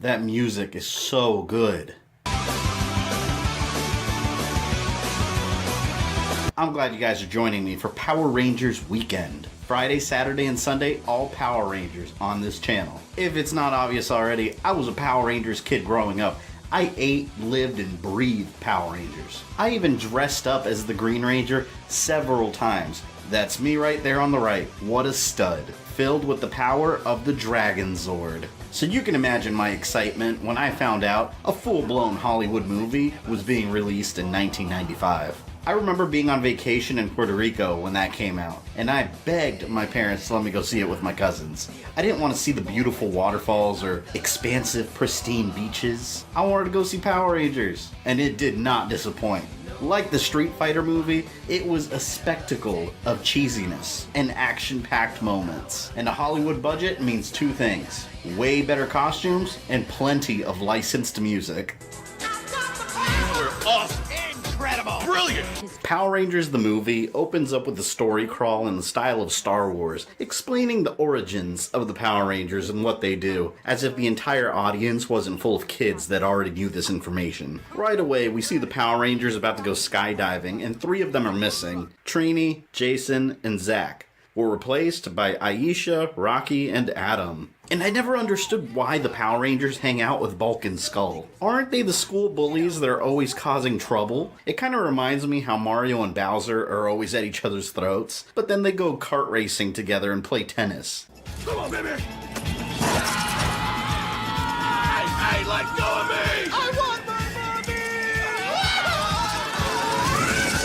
That music is so good. I'm glad you guys are joining me for Power Rangers Weekend. Friday, Saturday, and Sunday, all Power Rangers on this channel. If it's not obvious already, I was a Power Rangers kid growing up. I ate, lived, and breathed Power Rangers. I even dressed up as the Green Ranger several times. That's me right there on the right. What a stud. Filled with the power of the Dragon Zord. So you can imagine my excitement when I found out a full-blown Hollywood movie was being released in 1995. I remember being on vacation in Puerto Rico when that came out, and I begged my parents to let me go see it with my cousins. I didn't want to see the beautiful waterfalls or expansive, pristine beaches. I wanted to go see Power Rangers, and it did not disappoint. Like the Street Fighter movie, it was a spectacle of cheesiness and action-packed moments. And a Hollywood budget means two things: way better costumes and plenty of licensed music. Awesome. Incredible. Brilliant. Power Rangers the movie opens up with a story crawl in the style of Star Wars, explaining the origins of the Power Rangers and what they do, as if the entire audience wasn't full of kids that already knew this information. Right away, we see the Power Rangers about to go skydiving, and three of them are missing. Trini, Jason, and Zach were replaced by Aisha, Rocky, and Adam. And I never understood why the Power Rangers hang out with Bulk and Skull. Aren't they the school bullies that are always causing trouble? It kind of reminds me how Mario and Bowser are always at each other's throats, but then they go kart racing together and play tennis. Come on, baby. Hey, let go of me. I want my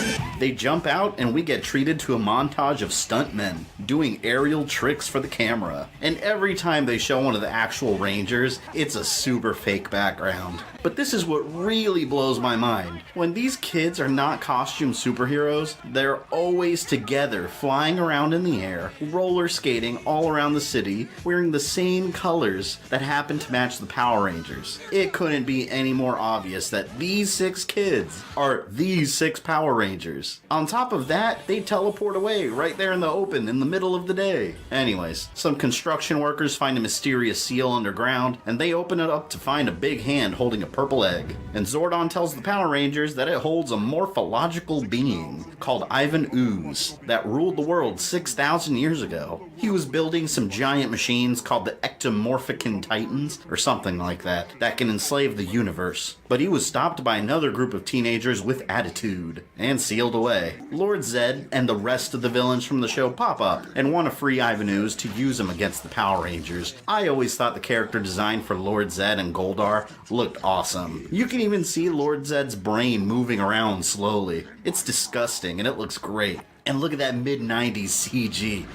mommy. They jump out and we get treated to a montage of stuntmen doing aerial tricks for the camera. And every time they show one of the actual Rangers, it's a super fake background. But this is what really blows my mind. When these kids are not costume superheroes, they're always together, flying around in the air, roller skating all around the city, wearing the same colors that happen to match the Power Rangers. It couldn't be any more obvious that these 6 kids are these 6 Power Rangers. On top of that, they teleport away right there in the open in the middle of the day. Anyways, some construction workers find a mysterious seal underground, and they open it up to find a big hand holding a purple egg. And Zordon tells the Power Rangers that it holds a morphological being called Ivan Ooze that ruled the world 6,000 years ago. He was building some giant machines called the Ectomorphican Titans, or something like that can enslave the universe. But he was stopped by another group of teenagers with attitude and sealed away. Lord Zed and the rest of the villains from the show pop up and want to free Ivan Ooze to use him against the Power Rangers. I always thought the character design for Lord Zed and Goldar looked awesome. You can even see Lord Zed's brain moving around slowly. It's disgusting and it looks great. And look at that mid-90s CG.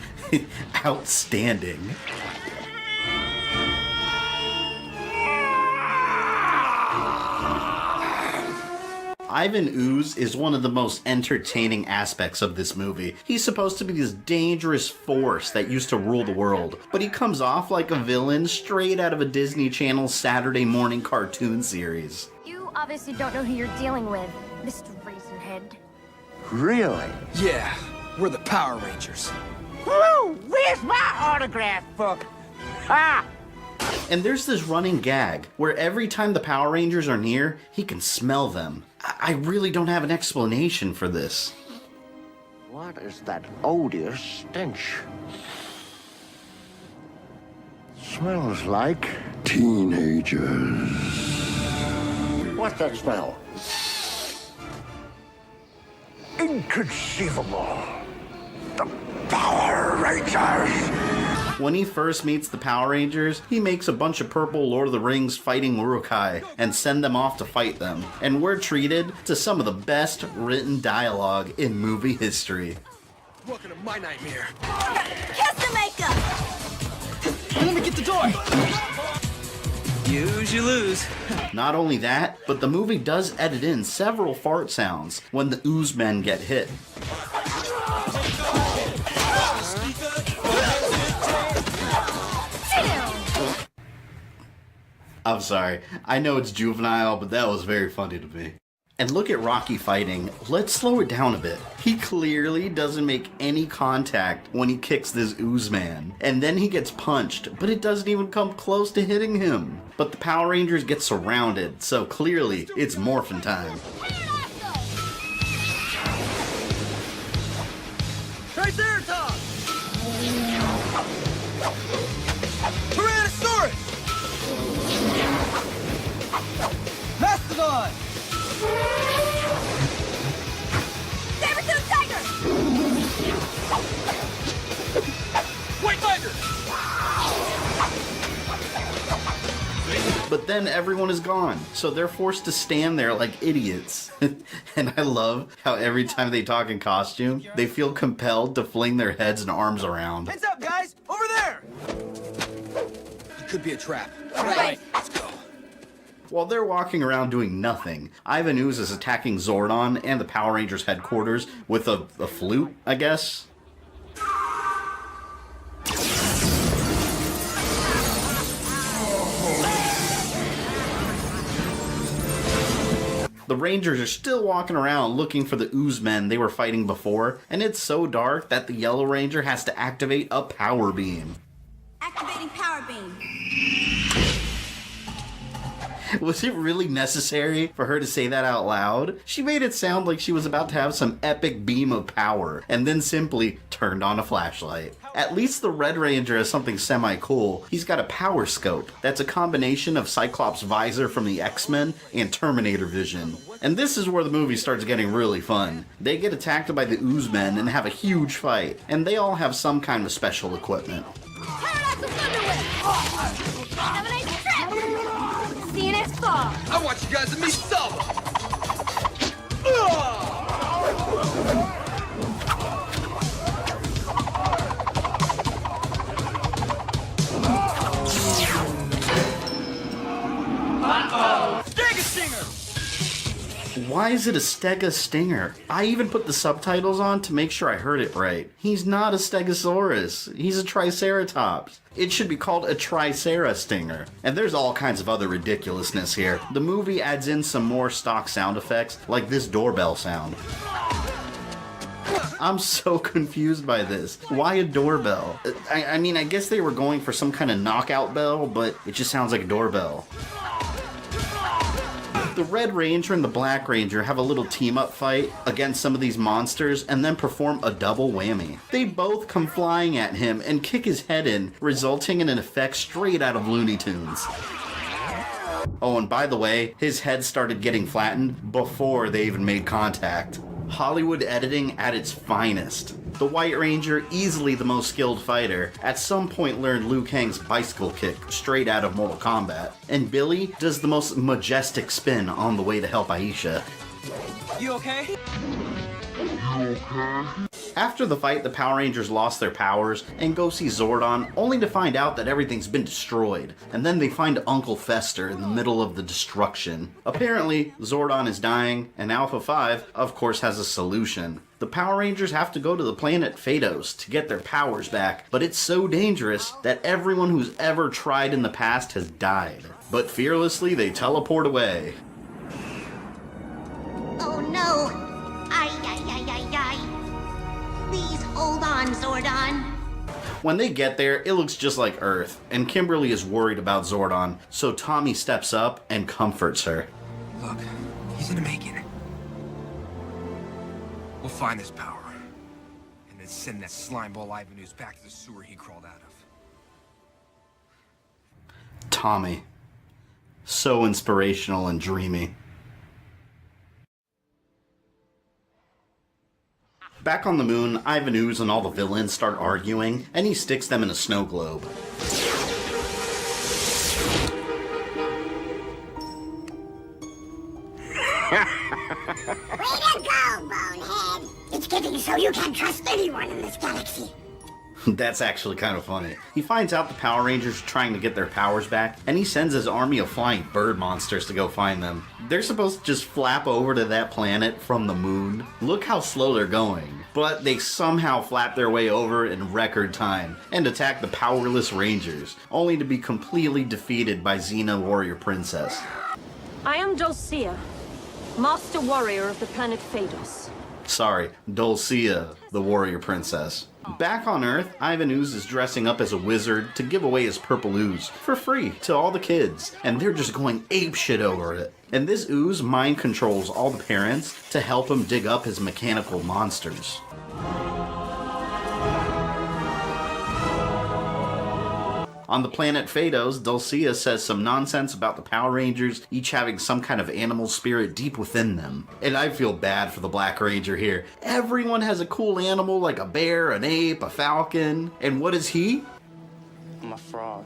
Outstanding. Ivan Ooze is one of the most entertaining aspects of this movie. He's supposed to be this dangerous force that used to rule the world, but he comes off like a villain straight out of a Disney Channel Saturday morning cartoon series. You obviously don't know who you're dealing with, Mr. Racerhead. Really? Yeah, we're the Power Rangers. Woo! Where's my autograph book? Ah! And there's this running gag where every time the Power Rangers are near, he can smell them. I really don't have an explanation for this. What is that odious stench? Smells like teenagers. What's that smell? Inconceivable. The Power Rangers! When he first meets the Power Rangers, he makes a bunch of purple Lord of the Rings fighting Urukai and send them off to fight them. And we're treated to some of the best written dialogue in movie history. Welcome to my nightmare. Kiss the makeup! Let me get the door. Use, you lose. Not only that, but the movie does edit in several fart sounds when the Ooze men get hit. I'm sorry. I know it's juvenile, but that was very funny to me. And look at Rocky fighting. Let's slow it down a bit. He clearly doesn't make any contact when he kicks this Ooze man. And then he gets punched, but it doesn't even come close to hitting him. But the Power Rangers get surrounded, so clearly it's morphin' time. Triceratops! Tyrannosaurus! Mastodon! Saber-tooth tiger! White tiger! But then everyone is gone, so they're forced to stand there like idiots. And I love how every time they talk in costume, they feel compelled to fling their heads and arms around. Heads up, guys! Over there! It could be a trap. Right. Let's go. While they're walking around doing nothing, Ivan Ooze is attacking Zordon and the Power Rangers headquarters with a flute, I guess. The Rangers are still walking around looking for the Ooze men they were fighting before, and it's so dark that the Yellow Ranger has to activate a power beam. Activating power beam. Was it really necessary for her to say that out loud? She made it sound like she was about to have some epic beam of power, and then simply turned on a flashlight. At least the Red Ranger has something semi-cool. He's got a power scope that's a combination of Cyclops' visor from the X-Men and Terminator vision. And this is where the movie starts getting really fun. They get attacked by the Ooze men and have a huge fight, and they all have some kind of special equipment. Paradox of Thunderwave! Have a nice trip! See you next fall! I want you guys to meet some! Why is it a Stega Stinger? I even put the subtitles on to make sure I heard it right. He's not a Stegosaurus. He's a Triceratops. It should be called a Tricera Stinger. And there's all kinds of other ridiculousness here. The movie adds in some more stock sound effects, like this doorbell sound. I'm so confused by this. Why a doorbell? I mean, I guess they were going for some kind of knockout bell, but it just sounds like a doorbell. The Red Ranger and the Black Ranger have a little team-up fight against some of these monsters and then perform a double whammy. They both come flying at him and kick his head in, resulting in an effect straight out of Looney Tunes. Oh, and by the way, his head started getting flattened before they even made contact. Hollywood editing at its finest. The White Ranger, easily the most skilled fighter, at some point learned Liu Kang's bicycle kick straight out of Mortal Kombat. And Billy does the most majestic spin on the way to help Aisha. You okay? After the fight, the Power Rangers lost their powers and go see Zordon, only to find out that everything's been destroyed. And then they find Uncle Fester in the middle of the destruction. Apparently, Zordon is dying, and Alpha 5, of course, has a solution. The Power Rangers have to go to the planet Phaedos to get their powers back, but it's so dangerous that everyone who's ever tried in the past has died. But fearlessly, they teleport away. Oh no! Ay, ay, ay, ay, ay. Please hold on, Zordon. When they get there, it looks just like Earth, and Kimberly is worried about Zordon, so Tommy steps up and comforts her. Look, he's gonna make it. We'll find this power. And then send that slimeball Ivan Ooze back to the sewer he crawled out of. Tommy. So inspirational and dreamy. Back on the moon, Ivan Ooze and all the villains start arguing, and he sticks them in a snow globe. Way to go, Bonehead! It's getting so you can't trust anyone in this galaxy. That's actually kind of funny. He finds out the Power Rangers are trying to get their powers back, and he sends his army of flying bird monsters to go find them. They're supposed to just flap over to that planet from the moon. Look how slow they're going. But they somehow flap their way over in record time and attack the powerless Rangers, only to be completely defeated by Xena Warrior Princess. I am Dulcia. Master Warrior of the planet Phaedos. Sorry, Dulcea, the warrior princess. Back on Earth, Ivan Ooze is dressing up as a wizard to give away his purple ooze for free to all the kids, and they're just going apeshit over it. And this ooze mind controls all the parents to help him dig up his mechanical monsters. On the planet Phaedos, Dulcea says some nonsense about the Power Rangers each having some kind of animal spirit deep within them. And I feel bad for the Black Ranger here. Everyone has a cool animal like a bear, an ape, a falcon. And what is he? I'm a frog.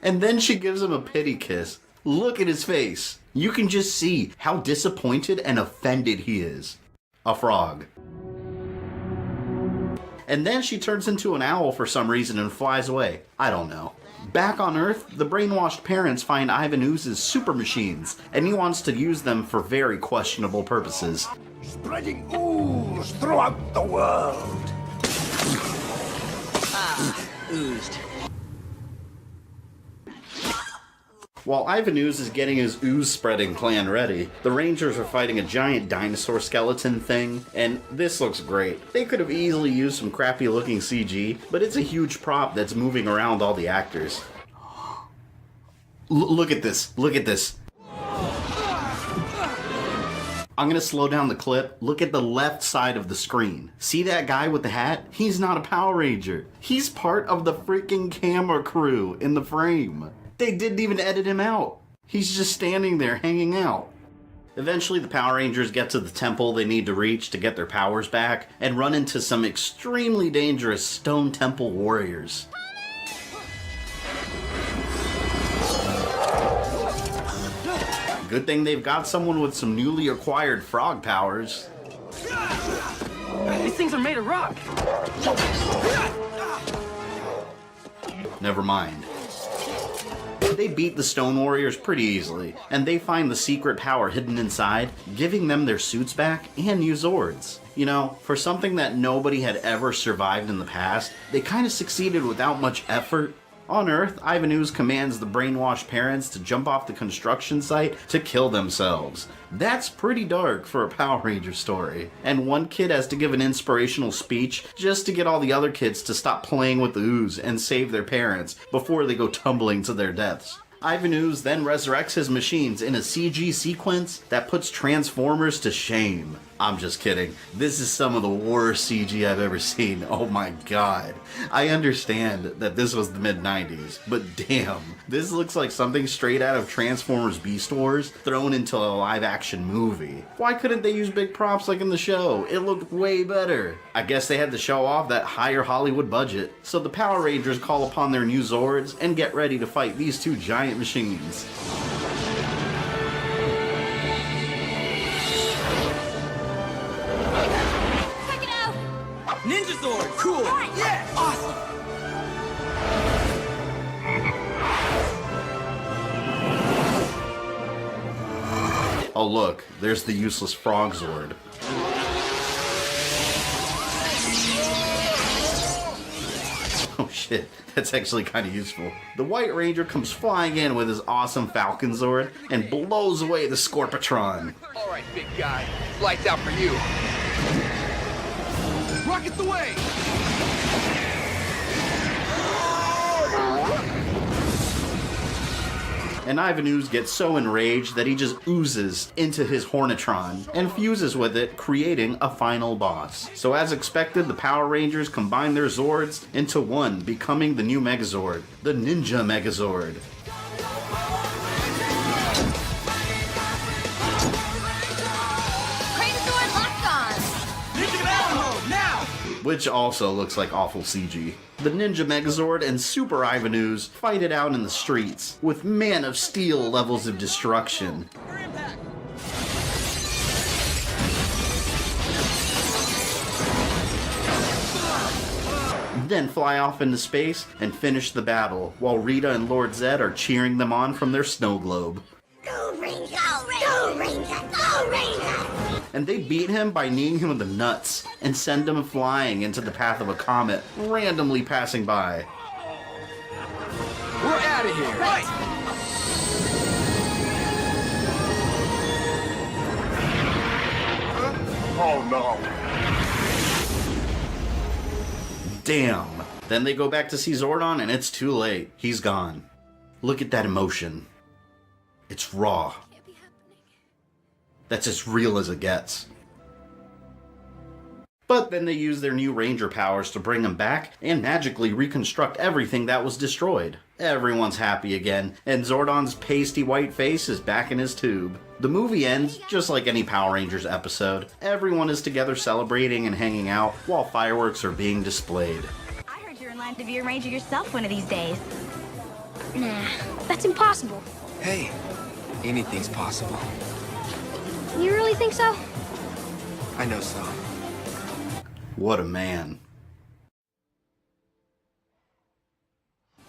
And then she gives him a pity kiss. Look at his face. You can just see how disappointed and offended he is. A frog. And then she turns into an owl for some reason and flies away. I don't know. Back on Earth, the brainwashed parents find Ivan Ooze's super machines, and he wants to use them for very questionable purposes. Spreading ooze throughout the world. Oozed. While Ivan Ooze is getting his ooze-spreading plan ready, the Rangers are fighting a giant dinosaur skeleton thing, and this looks great. They could have easily used some crappy-looking CG, but it's a huge prop that's moving around all the actors. Look at this. Look at this. I'm gonna slow down the clip. Look at the left side of the screen. See that guy with the hat? He's not a Power Ranger. He's part of the freaking camera crew in the frame. They didn't even edit him out. He's just standing there hanging out. Eventually the Power Rangers get to the temple they need to reach to get their powers back and run into some extremely dangerous stone temple warriors. Good thing they've got someone with some newly acquired frog powers. These things are made of rock. Never mind. They beat the Stone Warriors pretty easily, and they find the secret power hidden inside, giving them their suits back and new Zords. You know, for something that nobody had ever survived in the past, they kind of succeeded without much effort. On Earth, Ivan Ooze commands the brainwashed parents to jump off the construction site to kill themselves. That's pretty dark for a Power Ranger story. And one kid has to give an inspirational speech just to get all the other kids to stop playing with the ooze and save their parents before they go tumbling to their deaths. Ivan Ooze then resurrects his machines in a CG sequence that puts Transformers to shame. I'm just kidding. This is some of the worst CG I've ever seen. Oh my god. I understand that this was the mid-90s, but damn, this looks like something straight out of Transformers Beast Wars thrown into a live-action movie. Why couldn't they use big props like in the show? It looked way better. I guess they had to show off that higher Hollywood budget. So the Power Rangers call upon their new Zords and get ready to fight these two giant machines. Ninja Zord! Cool! Right. Yeah! Awesome! Oh look, there's the useless Frog Zord. Oh shit, that's actually kind of useful. The White Ranger comes flying in with his awesome Falcon Zord and blows away the Scorpatron. Alright, big guy. Lights out for you. Rockets away! And Ivan Ooze gets so enraged that he just oozes into his Hornetron and fuses with it, creating a final boss. So as expected, the Power Rangers combine their Zords into one, becoming the new Megazord, the Ninja Megazord. Which also looks like awful CG. The Ninja Megazord and Super Ivan Ooze fight it out in the streets, with Man of Steel levels of destruction. Then fly off into space and finish the battle, while Rita and Lord Zed are cheering them on from their snow globe. Go Ranger! Go Ranger! Go Ranger! And they beat him by kneeing him in the nuts and send him flying into the path of a comet, randomly passing by. We're out of here! Right! Oh no. Damn. Then they go back to see Zordon and it's too late. He's gone. Look at that emotion. It's raw. That's as real as it gets. But then they use their new Ranger powers to bring him back and magically reconstruct everything that was destroyed. Everyone's happy again, and Zordon's pasty white face is back in his tube. The movie ends just like any Power Rangers episode. Everyone is together celebrating and hanging out while fireworks are being displayed. I heard you're in line to be a ranger yourself one of these days. Nah, that's impossible. Hey, anything's possible. You really think so? I know so. What a man.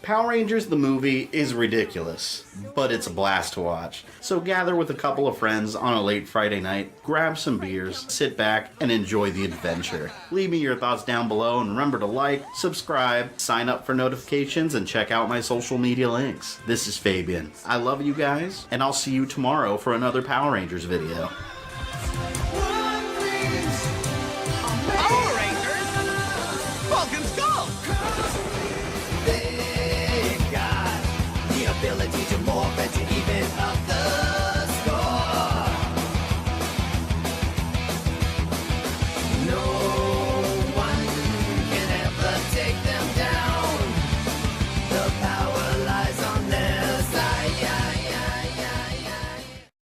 Power Rangers the movie is ridiculous, but it's a blast to watch. So gather with a couple of friends on a late Friday night, grab some beers, sit back, and enjoy the adventure. Leave me your thoughts down below, and remember to like, subscribe, sign up for notifications, and check out my social media links. This is Fabian. I love you guys, and I'll see you tomorrow for another Power Rangers video.